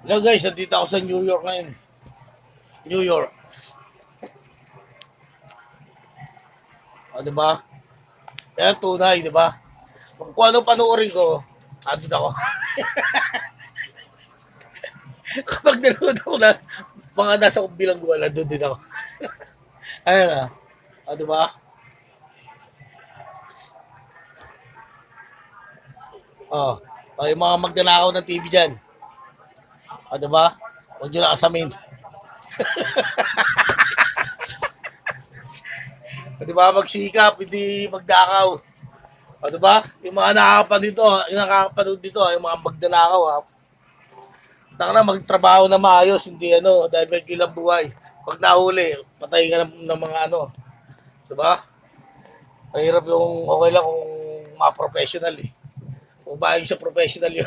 Hello guys, nandito ako sa New York ngayon. New York. O, di ba? Yan ang tunay, di ba? Kung ano panoorin ko, andun ako. Kapag nanood ako na mga nasa bilangguan, andun din ako. Ayun na. O, di ba? O, yung mga magnanakaw ng TV dyan. O, di ba? Huwag nyo na kasamin. O, di ba? Magsikap, hindi magdakaw. O, di ba? Yung mga nakakapanood dito, yung mga magnanakaw, ha? Taka na magtrabaho na maayos, hindi dahil may kilang buhay. Pag nahuli, patay ka ng mga diba? Mahirap yung okay lang kung mga professional eh. Kung ba yung sa professional yun.